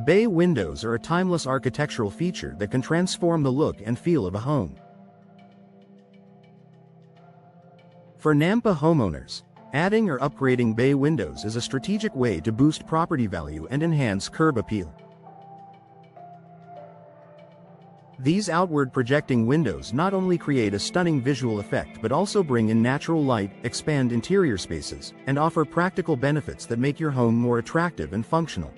Bay windows are a timeless architectural feature that can transform the look and feel of a home. For Nampa homeowners, adding or upgrading bay windows is a strategic way to boost property value and enhance curb appeal. These outward projecting windows not only create a stunning visual effect but also bring in natural light, expand interior spaces, and offer practical benefits that make your home more attractive and functional.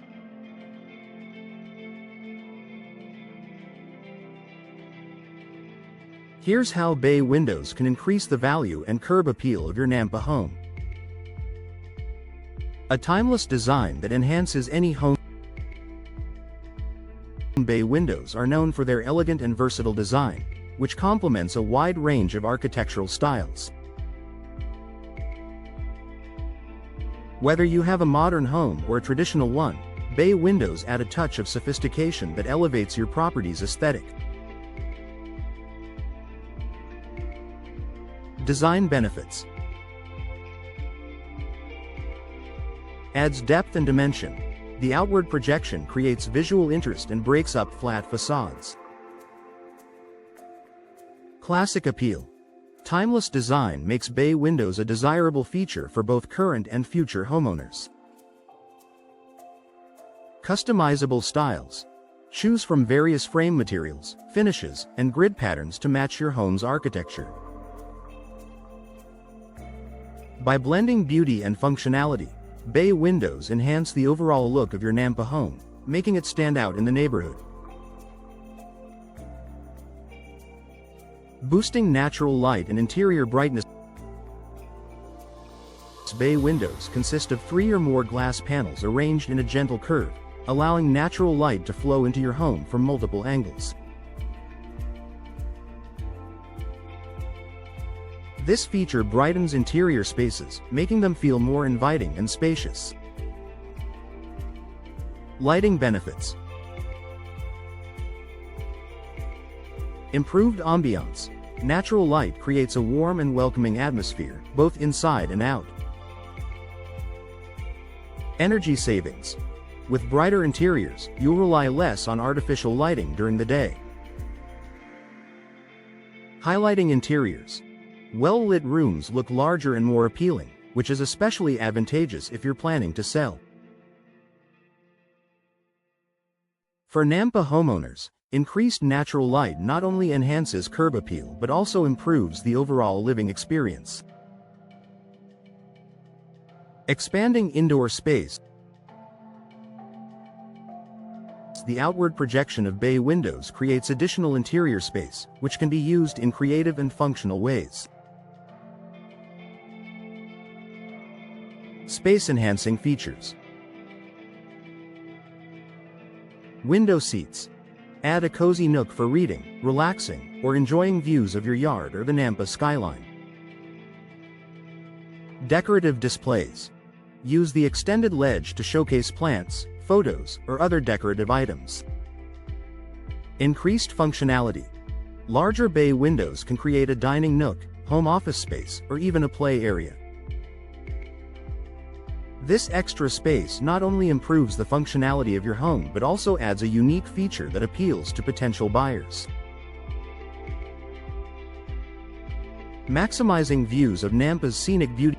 Here's how bay windows can increase the value and curb appeal of your Nampa home. A timeless design that enhances any home. Bay windows are known for their elegant and versatile design, which complements a wide range of architectural styles. Whether you have a modern home or a traditional one, bay windows add a touch of sophistication that elevates your property's aesthetic. Design benefits. Adds depth and dimension. The outward projection creates visual interest and breaks up flat facades. Classic appeal. Timeless design makes bay windows a desirable feature for both current and future homeowners. Customizable styles. Choose from various frame materials, finishes, and grid patterns to match your home's architecture. By blending beauty and functionality, bay windows enhance the overall look of your Nampa home, making it stand out in the neighborhood. Boosting natural light and interior brightness. Bay windows consist of 3 or more glass panels arranged in a gentle curve, allowing natural light to flow into your home from multiple angles. This feature brightens interior spaces, making them feel more inviting and spacious. Lighting benefits. Improved ambiance. Natural light creates a warm and welcoming atmosphere, both inside and out. Energy savings. With brighter interiors, you'll rely less on artificial lighting during the day. Highlighting interiors. Well-lit rooms look larger and more appealing, which is especially advantageous if you're planning to sell. For Nampa homeowners, increased natural light not only enhances curb appeal but also improves the overall living experience. Expanding indoor space. The outward projection of bay windows creates additional interior space, which can be used in creative and functional ways. Space-enhancing features. Window seats. Add a cozy nook for reading, relaxing, or enjoying views of your yard or the Nampa skyline. Decorative displays. Use the extended ledge to showcase plants, photos, or other decorative items. Increased functionality. Larger bay windows can create a dining nook, home office space, or even a play area. This extra space not only improves the functionality of your home but also adds a unique feature that appeals to potential buyers. Maximizing views of Nampa's scenic beauty.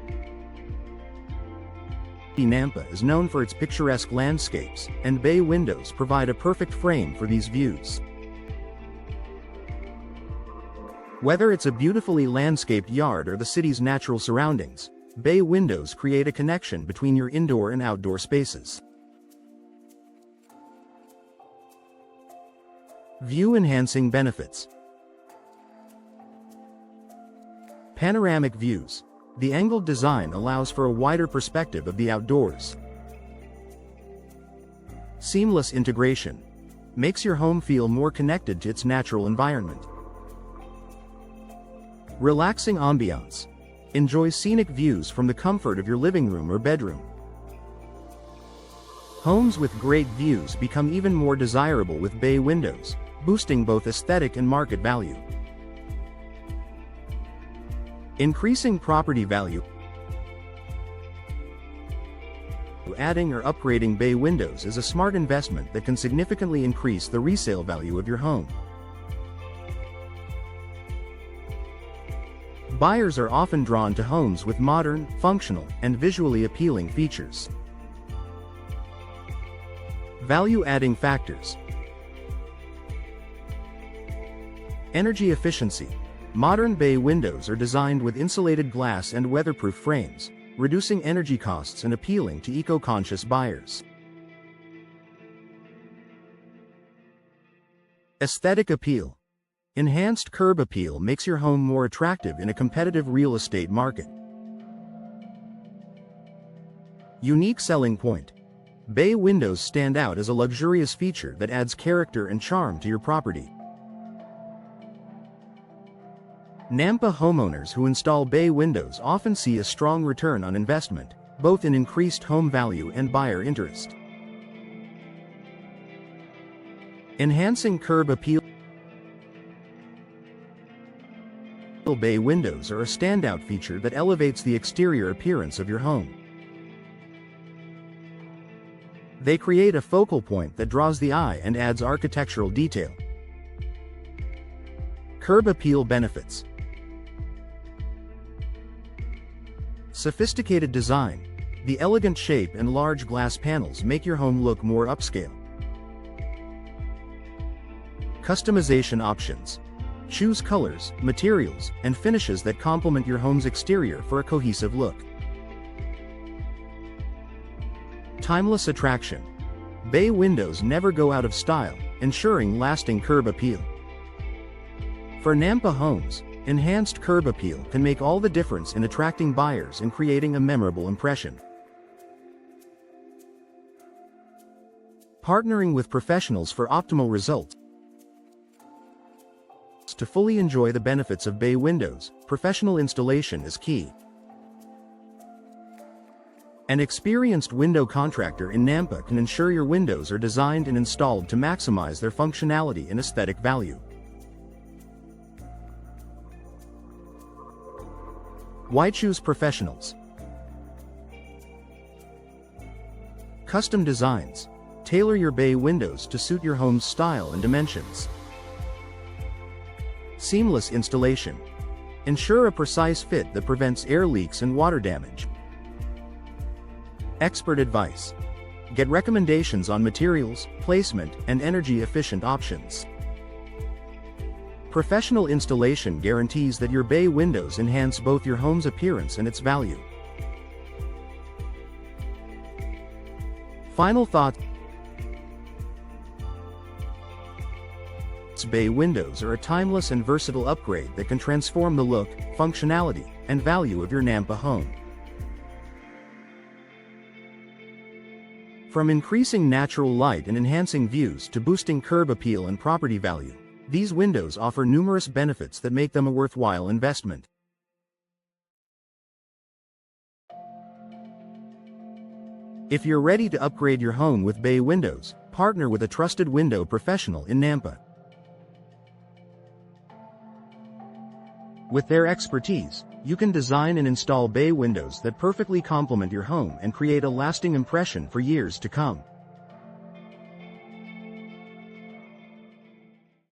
Nampa is known for its picturesque landscapes, and bay windows provide a perfect frame for these views. Whether it's a beautifully landscaped yard or the city's natural surroundings, bay windows create a connection between your indoor and outdoor spaces. View-enhancing benefits. Panoramic views. The angled design allows for a wider perspective of the outdoors. Seamless integration. Makes your home feel more connected to its natural environment. Relaxing ambiance. Enjoy scenic views from the comfort of your living room or bedroom. Homes with great views become even more desirable with bay windows, boosting both aesthetic and market value. Increasing property value. adding or upgrading bay windows is a smart investment that can significantly increase the resale value of your home. Buyers are often drawn to homes with modern, functional, and visually appealing features. Value-adding factors. Energy efficiency. Modern bay windows are designed with insulated glass and weatherproof frames, reducing energy costs and appealing to eco-conscious buyers. Aesthetic appeal. Enhanced curb appeal makes your home more attractive in a competitive real estate market. Unique selling point. Bay windows stand out as a luxurious feature that adds character and charm to your property. Nampa homeowners who install bay windows often see a strong return on investment, both in increased home value and buyer interest. Enhancing curb appeal. Bay windows are a standout feature that elevates the exterior appearance of your home. They create a focal point that draws the eye and adds architectural detail. Curb appeal benefits. Sophisticated design. The elegant shape and large glass panels make your home look more upscale. Customization options. Choose colors, materials, and finishes that complement your home's exterior for a cohesive look. Timeless attraction. Bay windows never go out of style, ensuring lasting curb appeal. For Nampa homes, enhanced curb appeal can make all the difference in attracting buyers and creating a memorable impression. Partnering with professionals for optimal results. To fully enjoy the benefits of bay windows, professional installation is key. An experienced window contractor in Nampa can ensure your windows are designed and installed to maximize their functionality and aesthetic value. Why choose professionals? Custom designs. Tailor your bay windows to suit your home's style and dimensions. Seamless installation. Ensure a precise fit that prevents air leaks and water damage. Expert advice. Get recommendations on materials, placement, and energy-efficient options. Professional installation guarantees that your bay windows enhance both your home's appearance and its value. Final thoughts. Bay windows are a timeless and versatile upgrade that can transform the look, functionality, and value of your Nampa home. From increasing natural light and enhancing views to boosting curb appeal and property value, these windows offer numerous benefits that make them a worthwhile investment. If you're ready to upgrade your home with bay windows, partner with a trusted window professional in Nampa. With their expertise, you can design and install bay windows that perfectly complement your home and create a lasting impression for years to come.